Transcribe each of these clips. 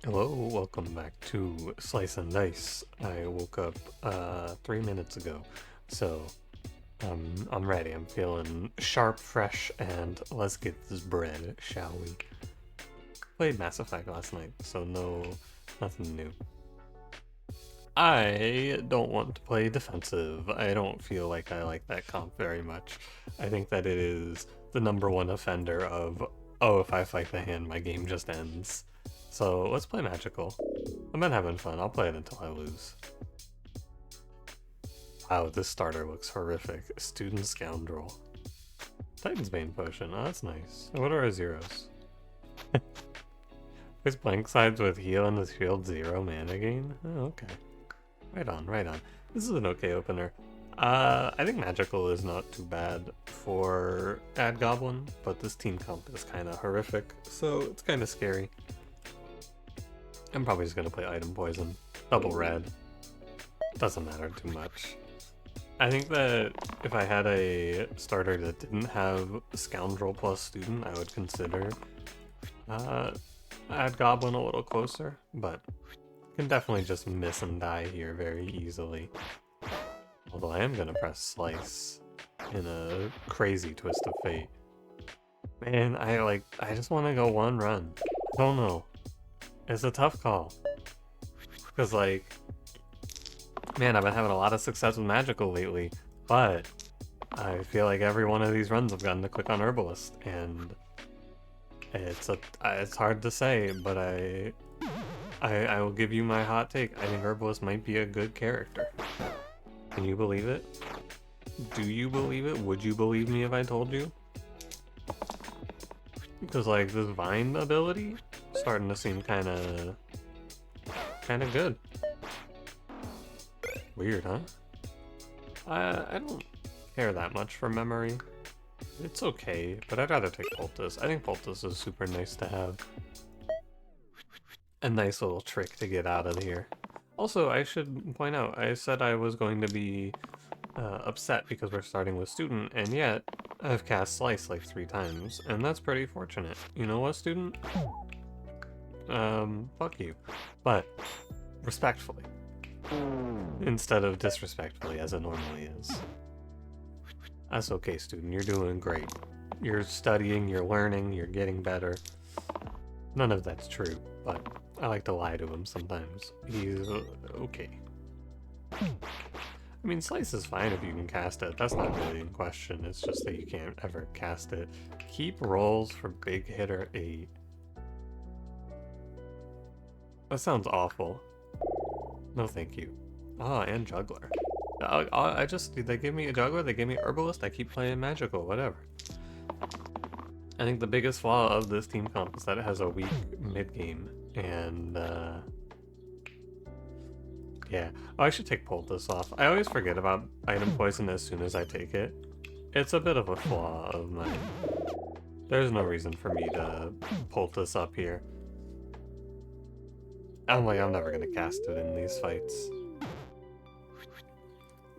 Hello, welcome back to Slice and Dice. I woke up 3 minutes ago, so I'm ready. I'm feeling sharp, fresh, and let's get this bread, shall we? Played Mass Effect last night, so nothing new. I don't want to play defensive. I don't feel like I like that comp very much. I think that it is the number one offender of, oh, if I fight the hand, my game just ends. So let's play magical. I've been having fun. I'll play it until I lose. Wow, this starter looks horrific. Student Scoundrel. Titan's Bane Potion. Oh, that's nice. What are our zeros? There's blank sides with heal and the shield 0 mana gain? Oh, okay. Right on, right on. This is an okay opener. I think magical is not too bad for Ad Goblin, but this team comp is kind of horrific, so it's kind of scary. I'm probably just gonna play Item Poison. Double red. Doesn't matter too much. I think that if I had a starter that didn't have Scoundrel plus Student, I would consider Ad Goblin a little closer, but can definitely just miss and die here very easily. Although I am gonna press Slice in a crazy twist of fate. Man, I just want to go one run. I don't know. It's a tough call. Because, like, man, I've been having a lot of success with Magical lately, but I feel like every one of these runs I've gotten to click on Herbalist, and it's hard to say, but I will give you my hot take. I think Herbalist might be a good character. Can you believe it? Do you believe it? Would you believe me if I told you? Because, like, this Vine ability starting to seem kind of good. Weird, huh? I don't care that much for memory. It's okay, but I'd rather take Poultice. I think Poultice is super nice to have. A nice little trick to get out of here. Also, I should point out, I said I was going to be upset because we're starting with Student, and yet I've cast Slice like 3 times, and that's pretty fortunate. You know what, Student? Fuck you. But, respectfully. Instead of disrespectfully, as it normally is. That's okay, Student. You're doing great. You're studying, you're learning, you're getting better. None of that's true, but I like to lie to him sometimes. He's okay. I mean, Slice is fine if you can cast it. That's not really in question. It's just that you can't ever cast it. Keep rolls for big hitter 8. That sounds awful. No, thank you. Oh, and Juggler. They gave me a Juggler, they gave me Herbalist, I keep playing Magical, whatever. I think the biggest flaw of this team comp is that it has a weak mid-game, and, yeah. Oh, I should take Poultice off. I always forget about Item Poison as soon as I take it. It's a bit of a flaw of mine. There's no reason for me to Poultice up here. I'm never gonna cast it in these fights.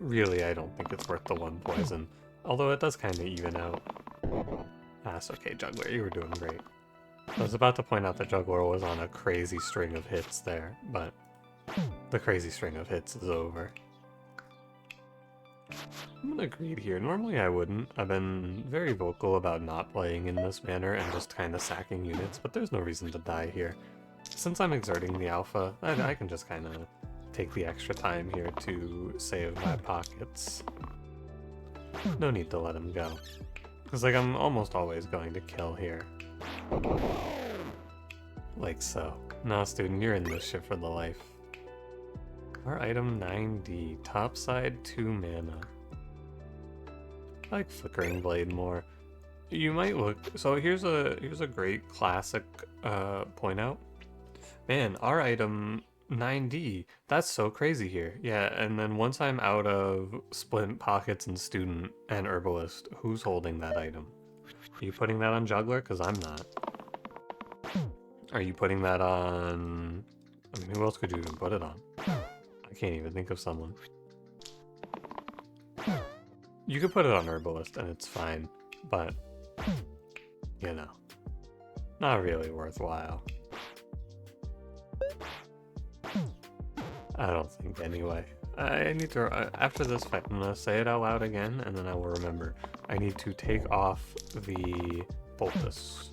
Really, I don't think it's worth the 1 poison. Although it does kind of even out. That's okay, Juggler, you were doing great. I was about to point out that Juggler was on a crazy string of hits there, but the crazy string of hits is over. I'm gonna greed here. Normally I wouldn't. I've been very vocal about not playing in this manner and just kind of sacking units, but there's no reason to die here. Since I'm exerting the alpha, I can just kind of take the extra time here to save my pockets. No need to let him go. Because, like, I'm almost always going to kill here. Like so. Nah, Student, you're in this shit for the life. Our item 9D, topside 2 mana. I like Flickering Blade more. You might look. So here's a great classic point out. Man, our item 9D, that's so crazy here. Yeah, and then once I'm out of Splint, Pockets, and Student, and Herbalist, who's holding that item? Are you putting that on Juggler? Because I'm not. Are you putting that on... I mean, who else could you even put it on? I can't even think of someone. You could put it on Herbalist, and it's fine, but, you know, not really worthwhile. I don't think anyway. I need to, after this fight, I'm gonna say it out loud again, and then I will remember. I need to take off the poultice.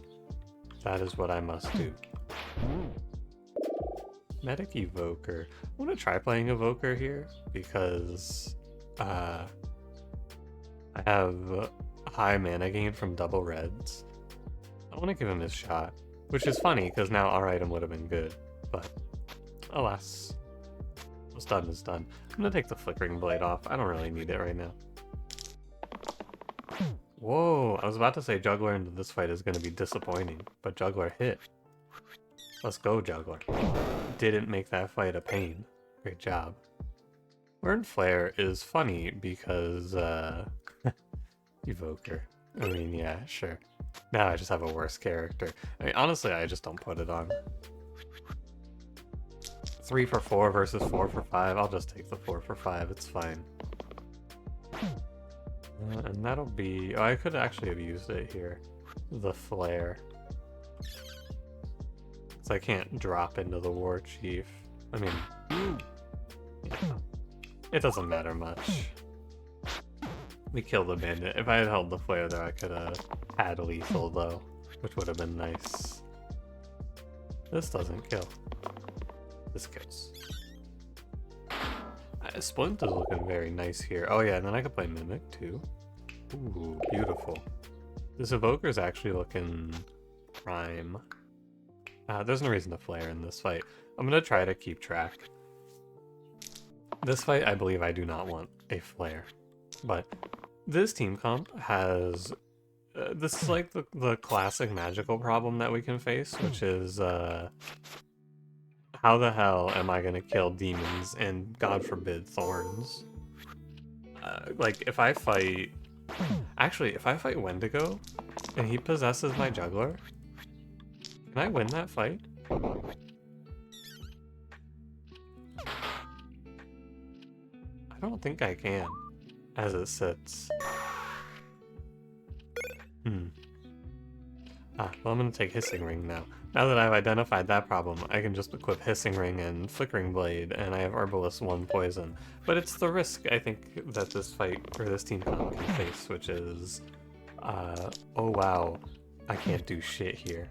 That is what I must do. Medic Evoker. I want to try playing Evoker here, because I have high mana gain from double reds. I want to give him his shot, which is funny, because now our item would have been good, but alas. What's done is done. I'm gonna take the Flickering Blade off. I don't really need it right now. Whoa, I was about to say Juggler into this fight is gonna be disappointing, but Juggler hit. Let's go, Juggler. Didn't make that fight a pain. Great job. Learn Flare is funny because, Evoker. I mean, yeah, sure. Now I just have a worse character. I mean, honestly, I just don't put it on. 3 for 4 versus 4 for 5. I'll just take the 4 for 5. It's fine. And that'll be... Oh, I could actually have used it here. The Flare. So I can't drop into the War Chief. I mean... Yeah. It doesn't matter much. We killed the bandit. If I had held the Flare there, I could have had lethal, though. Which would have been nice. This doesn't kill. This kills. Splint is looking very nice here. Oh yeah, and then I could play Mimic too. Ooh, beautiful. This Evoker is actually looking prime. There's no reason to flare in this fight. I'm gonna try to keep track. This fight, I believe I do not want a flare. But this team comp has... this is like the classic magical problem that we can face, which is... how the hell am I gonna kill demons and, God forbid, thorns? Like, if I fight... Actually, if I fight Wendigo, and he possesses my Juggler, can I win that fight? I don't think I can, as it sits. Well, I'm gonna take Hissing Ring now. Now that I've identified that problem, I can just equip Hissing Ring and Flickering Blade, and I have Herbalist 1 poison. But it's the risk, I think, that this fight, or this team comp can face, which is... oh wow, I can't do shit here.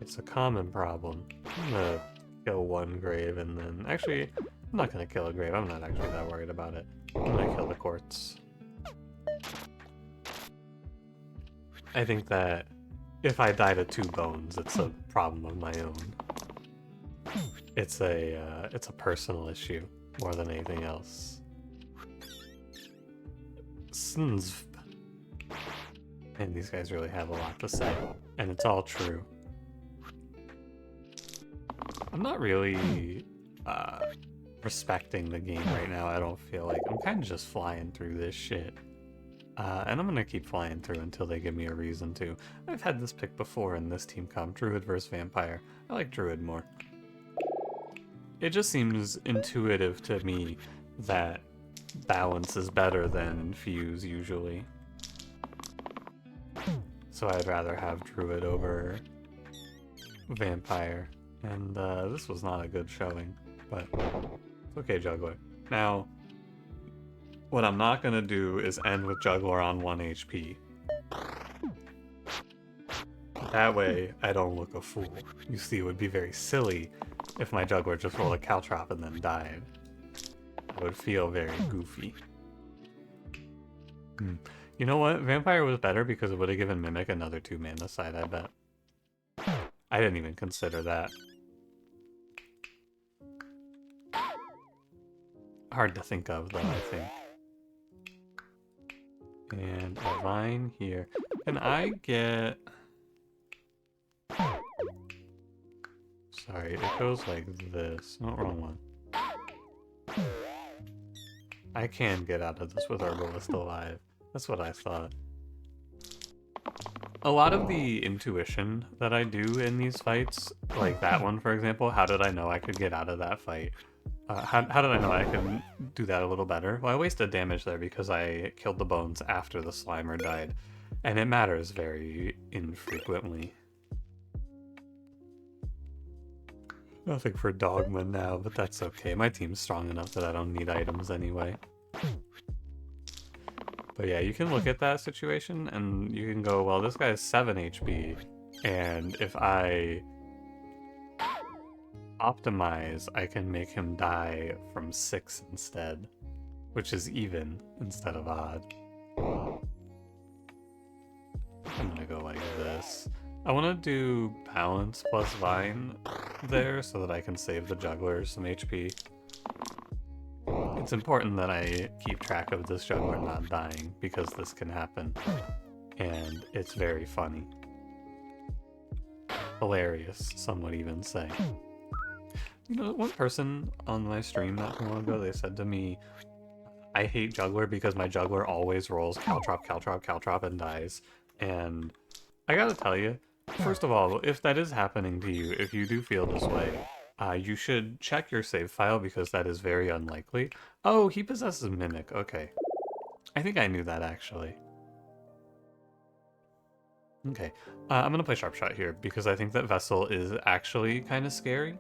It's a common problem. I'm gonna kill one grave and then... Actually, I'm not gonna kill a grave, I'm not actually that worried about it. I'm gonna kill the quartz. I think that if I die to 2 bones, it's a problem of my own. It's a personal issue more than anything else. Snzv. And these guys really have a lot to say, and it's all true. I'm not really respecting the game right now, I don't feel like. I'm kind of just flying through this shit. And I'm gonna keep flying through until they give me a reason to. I've had this pick before in this team comp, Druid versus Vampire. I like Druid more. It just seems intuitive to me that balance is better than Fuse usually. So I'd rather have Druid over Vampire. And this was not a good showing, but it's okay, Juggler. Now, what I'm not gonna do is end with Juggler on 1 HP. That way, I don't look a fool. You see, it would be very silly if my Juggler just rolled a Caltrop and then died. I would feel very goofy. You know what? Vampire was better because it would have given Mimic another 2 mana side, I bet. I didn't even consider that. Hard to think of, though, I think. And a vine here. Can I get... Sorry, it goes like this. No, wrong one. I can get out of this with Herbalist alive. That's what I thought. A lot of the intuition that I do in these fights, like that one for example, how did I know I could get out of that fight? How did I know I could do that a little better? Well, I wasted damage there because I killed the bones after the Slimer died. And it matters very infrequently. Nothing for Dogma now, but that's okay. My team's strong enough that I don't need items anyway. But yeah, you can look at that situation and you can go, well, this guy is 7 HP, and if I optimize, I can make him die from 6 instead, which is even instead of odd. I'm gonna go like this. I want to do balance plus vine there so that I can save the juggler some HP. It's important that I keep track of this juggler not dying because this can happen, and it's very funny. Hilarious, some would even say. You know, one person on my stream not too long ago, they said to me, I hate juggler because my juggler always rolls Caltrop, Caltrop, Caltrop, and dies. And I gotta tell you, first of all, if that is happening to you, if you do feel this way, you should check your save file because that is very unlikely. Oh, he possesses Mimic, okay. I think I knew that actually. Okay, I'm gonna play Sharp Shot here because I think that Vessel is actually kind of scary.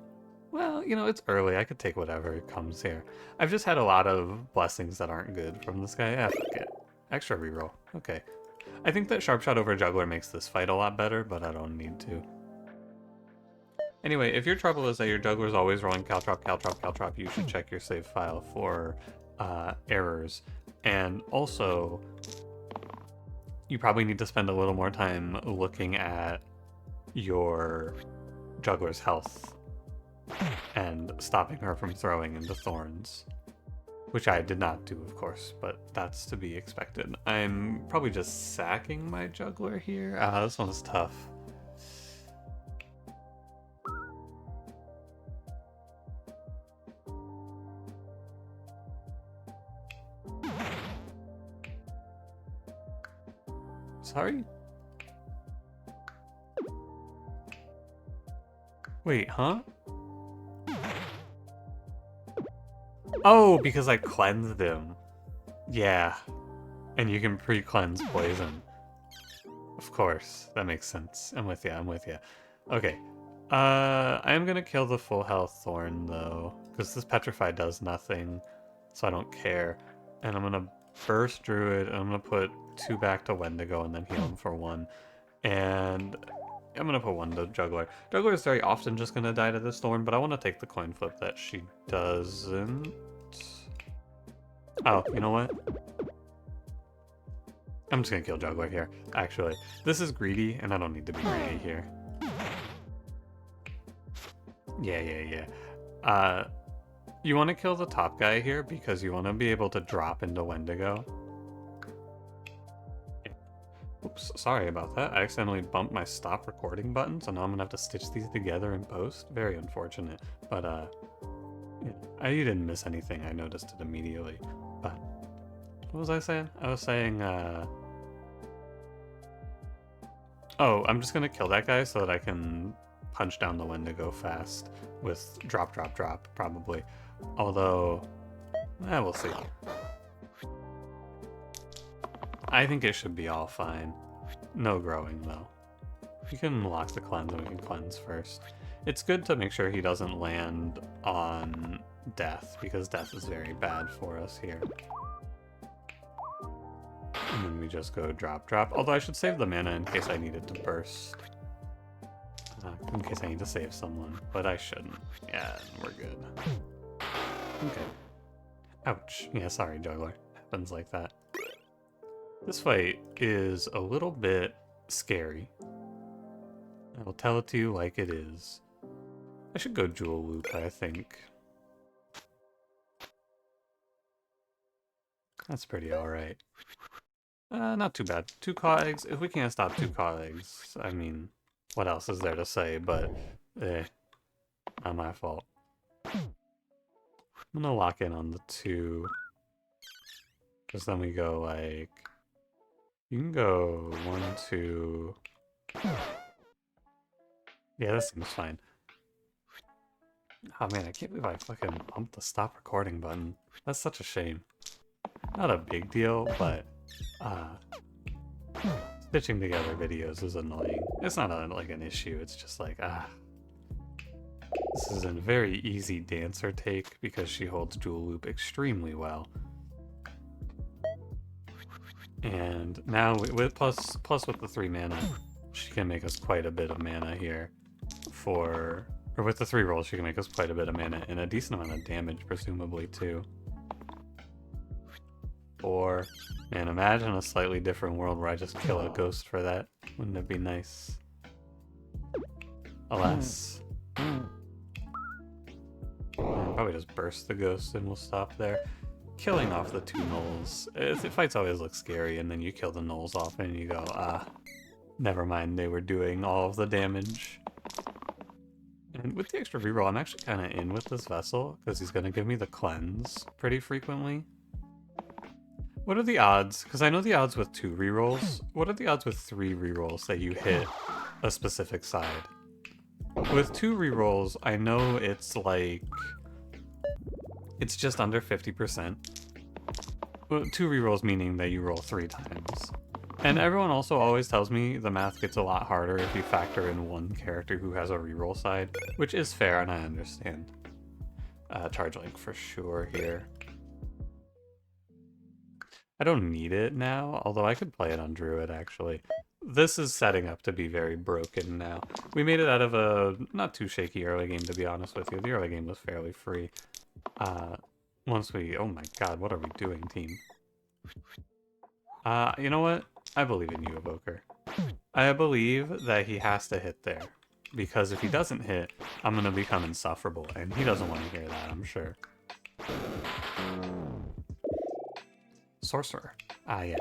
Well, you know, it's early. I could take whatever comes here. I've just had a lot of blessings that aren't good from this guy. Ah, fuck it. Extra reroll. Okay. I think that Sharp Shot over Juggler makes this fight a lot better, but I don't need to. Anyway, if your trouble is that your Juggler's always rolling Caltrop, Caltrop, Caltrop, you should check your save file for errors. And also, you probably need to spend a little more time looking at your Juggler's health and stopping her from throwing into thorns, which I did not do, of course, but that's to be expected. I'm probably just sacking my juggler here. This one's tough. Sorry? Wait, huh? Oh, because I cleansed him. Yeah. And you can pre-cleanse poison. Of course. That makes sense. I'm with you, I'm with you. Okay. I am gonna kill the full health thorn, though. Because this petrify does nothing. So I don't care. And I'm gonna burst druid, and I'm gonna put 2 back to Wendigo, and then heal him for 1. And I'm gonna put 1 to Juggler. Juggler is very often just gonna die to this thorn, but I want to take the coin flip that she doesn't. Oh, you know what? I'm just gonna kill Juggler here, actually. This is greedy, and I don't need to be greedy here. Yeah. You want to kill the top guy here because you want to be able to drop into Wendigo. Oops, sorry about that. I accidentally bumped my stop recording button, so now I'm gonna have to stitch these together in post. Very unfortunate, but yeah, you didn't miss anything. I noticed it immediately. But what was I saying? I was saying, oh, I'm just gonna kill that guy so that I can punch down the Wendigo fast with drop, drop, drop, probably. Although, we'll see. I think it should be all fine. No growing, though. You can lock the cleanse and we can cleanse first. It's good to make sure he doesn't land on death, because death is very bad for us here. And then we just go drop, drop. Although I should save the mana in case I need it to burst. In case I need to save someone, but I shouldn't. Yeah, we're good. Okay. Ouch. Yeah, sorry, Juggler. Happens like that. This fight is a little bit scary. I will tell it to you like it is. I should go Jewel Loop, I think. That's pretty alright. Not too bad. 2 claw eggs. If we can't stop 2 claw eggs, I mean, what else is there to say? But, not my fault. I'm gonna lock in on the 2. Because then we go like... You can go 1, 2... Yeah, that seems fine. Oh man, I can't believe I fucking bumped the stop recording button. That's such a shame. Not a big deal, but stitching together videos is annoying. It's not like an issue, it's just like, This is a very easy Dancer take because she holds Dual Loop extremely well. And now with plus with the 3 mana, she can make us quite a bit of mana here. Or with the 3 rolls, she can make us quite a bit of mana and a decent amount of damage, presumably too. 4. Man, imagine a slightly different world where I just kill a ghost for that. Wouldn't it be nice? Alas. I'll probably just burst the ghost and we'll stop there. Killing off the 2 gnolls. The fights always look scary, and then you kill the gnolls off and you go, never mind, they were doing all of the damage. And with the extra reroll, I'm actually kind of in with this Vessel, because he's going to give me the cleanse pretty frequently. What are the odds? Because I know the odds with 2 rerolls. What are the odds with 3 rerolls that you hit a specific side? With 2 rerolls, I know it's like... It's just under 50%. Well, 2 rerolls meaning that you roll 3 times. And everyone also always tells me the math gets a lot harder if you factor in one character who has a reroll side, which is fair and I understand. Charge Link for sure here. I don't need it now, although I could play it on Druid actually. This is setting up to be very broken now. We made it out of a not too shaky early game, to be honest with you. The early game was fairly free. Once we... Oh my god, what are we doing, team? You know what? I believe in you, Evoker. I believe that he has to hit there. Because if he doesn't hit, I'm gonna become insufferable. And he doesn't want to hear that, I'm sure. Sorcerer. Yeah.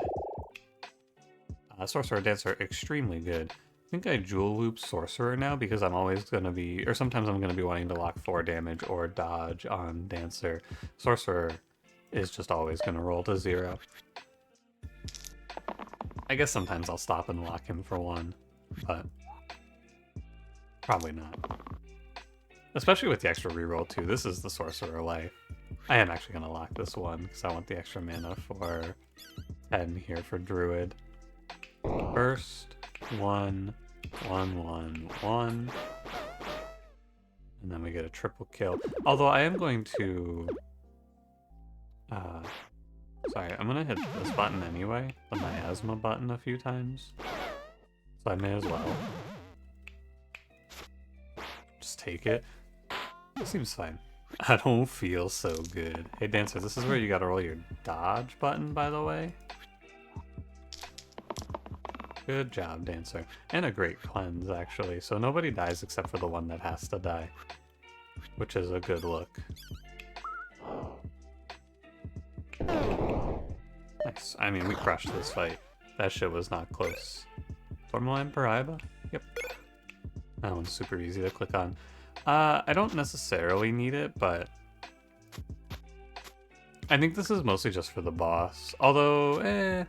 Sorcerer, Dancer, extremely good. I think I dual loop Sorcerer now because I'm always going to be, or sometimes I'm going to be wanting to lock 4 damage or dodge on Dancer. Sorcerer is just always going to roll to 0. I guess sometimes I'll stop and lock him for 1, but probably not. Especially with the extra reroll too. This is the Sorcerer life. I am actually going to lock this one because I want the extra mana for 10 here for Druid. First, 1, 1, 1, 1. And then we get a triple kill. Although I am going to... sorry, I'm going to hit this button anyway. The Miasma button a few times. So I may as well. Just take it. It seems fine. I don't feel so good. Hey Dancer, this is where you gotta roll your dodge button, by the way. Good job, Dancer. And a great cleanse, actually. So nobody dies except for the one that has to die. Which is a good look. Nice. I mean, we crushed this fight. That shit was not close. Tourmaline Paraiba? Yep. That one's super easy to click on. I don't necessarily need it, but... I think this is mostly just for the boss. Although,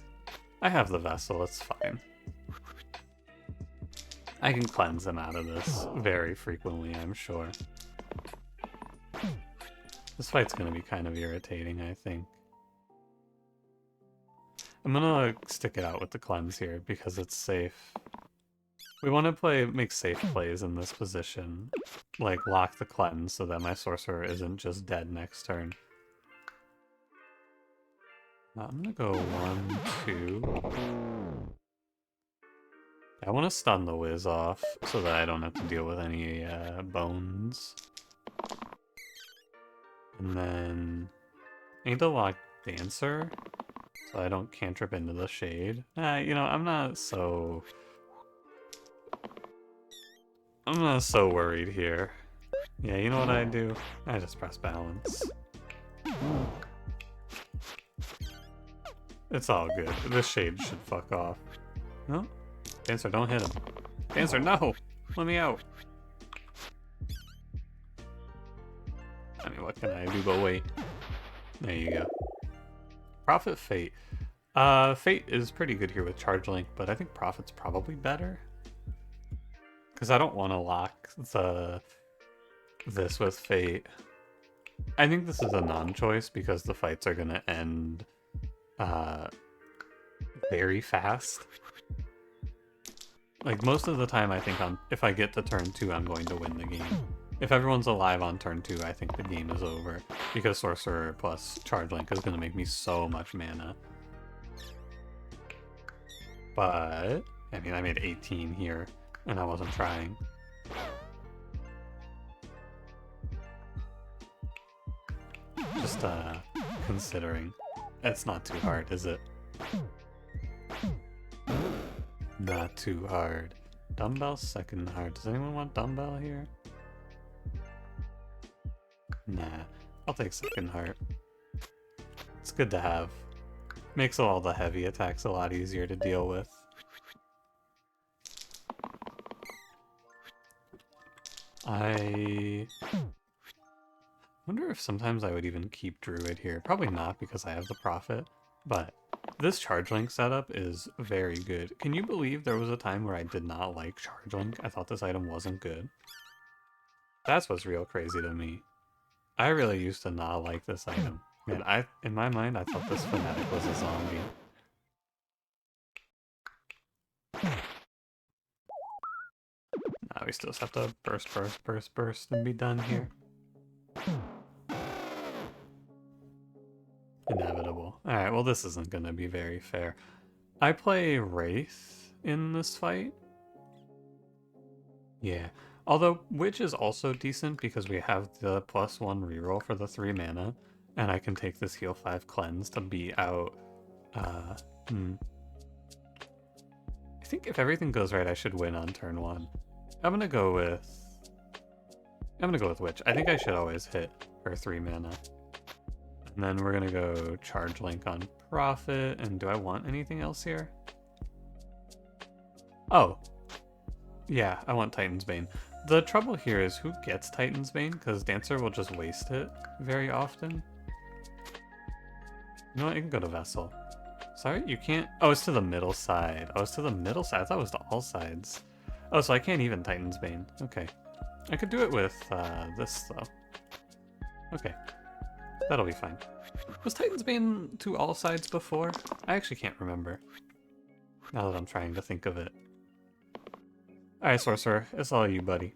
I have the Vessel, it's fine. I can cleanse him out of this very frequently, I'm sure. This fight's gonna be kind of irritating, I think. I'm gonna stick it out with the cleanse here because it's safe. We want to make safe plays in this position. Like, lock the cleanse so that my sorcerer isn't just dead next turn. I'm gonna go 1, 2. I want to stun the Wiz off so that I don't have to deal with any bones. And then I need to lock Dancer so I don't cantrip into the shade. You know, I'm not so worried here. Yeah, you know what I do? I just press balance. It's all good. This shade should fuck off. No? Dancer, don't hit him. Dancer, no! Let me out. I mean, what can I do but wait? There you go. Prophet Fate. Fate is pretty good here with Charge Link, but I think Prophet's probably better. Because I don't want to lock this with Fate. I think this is a non-choice because the fights are going to end very fast. Like, most of the time I think if I get to turn 2, I'm going to win the game. If everyone's alive on turn 2, I think the game is over, because Sorcerer plus Charge Link is going to make me so much mana. But, I mean, I made 18 here, and I wasn't trying. Just, considering. It's not too hard, is it? Not too hard. Dumbbell second hard. Does anyone want dumbbell here? Nah, I'll take second heart. It's good to have. Makes all the heavy attacks a lot easier to deal with. I wonder if sometimes I would even keep Druid here. Probably not because I have the Prophet, but this Charge Link setup is very good. Can you believe there was a time where I did not like Charge Link? I thought this item wasn't good. That's what's real crazy to me. I really used to not like this item. Man, in my mind, I thought this Fanatic was a zombie. Now we still just have to burst, burst, burst, burst, and be done here. Inevitable. Alright, well this isn't gonna be very fair. I play Wraith in this fight. Yeah. Although Witch is also decent because we have the +1 reroll for the 3 mana, and I can take this heal 5 cleanse to beat out. I think if everything goes right, I should win on turn 1. I'm gonna go with Witch. I think I should always hit her 3 mana. And then we're gonna go Charge Link on Prophet. And do I want anything else here? Oh. Yeah, I want Titan's Bane. The trouble here is who gets Titan's Bane, because Dancer will just waste it very often. You know what, you can go to Vessel. Sorry, you can't... Oh, it's to the middle side. Oh, it's to the middle side. I thought it was to all sides. Oh, so I can't even Titan's Bane. Okay. I could do it with this, though. Okay. That'll be fine. Was Titan's Bane to all sides before? I actually can't remember. Now that I'm trying to think of it. Alright, Sorcerer. It's all you, buddy.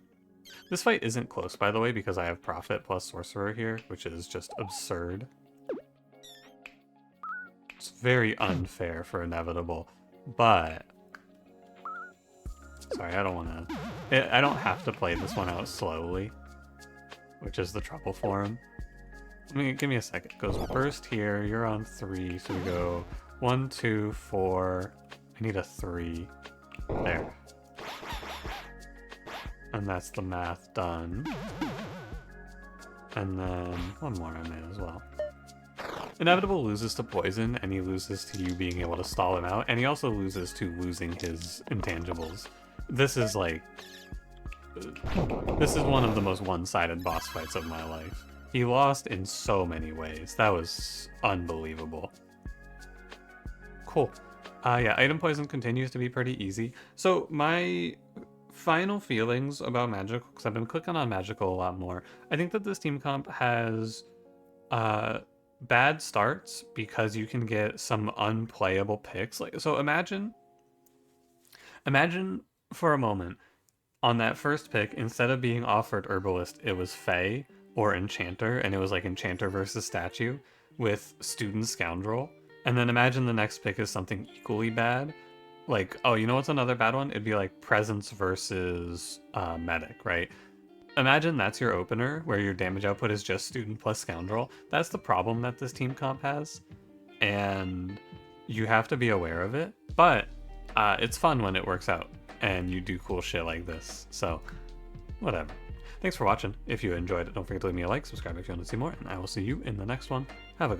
This fight isn't close, by the way, because I have Prophet plus Sorcerer here, which is just absurd. It's very unfair for Inevitable, but... Sorry, I don't want to... I don't have to play this one out slowly, which is the trouble for him. Give me a second. It goes burst here, you're on 3, so we go 1, 2, 4. I need a 3. There. And that's the math done. And then one more I made as well. Inevitable loses to poison, and he loses to you being able to stall him out, and he also loses to losing his intangibles. This is like... This is one of the most one-sided boss fights of my life. He lost in so many ways. That was unbelievable. Cool. Yeah, item poison continues to be pretty easy. So my final feelings about Magical, because I've been clicking on Magical a lot more. I think that this team comp has bad starts because you can get some unplayable picks. Like, so imagine for a moment, on that first pick, instead of being offered Herbalist, it was Fae or Enchanter, and it was like Enchanter versus Statue with Student Scoundrel. And then imagine the next pick is something equally bad. Like, oh, you know what's another bad one? It'd be like Presence versus Medic, right? Imagine that's your opener, where your damage output is just Student plus Scoundrel. That's the problem that this team comp has, and you have to be aware of it. But it's fun when it works out, and you do cool shit like this. So, whatever. Thanks for watching. If you enjoyed it, don't forget to leave me a like, subscribe if you want to see more, and I will see you in the next one. Have a good one.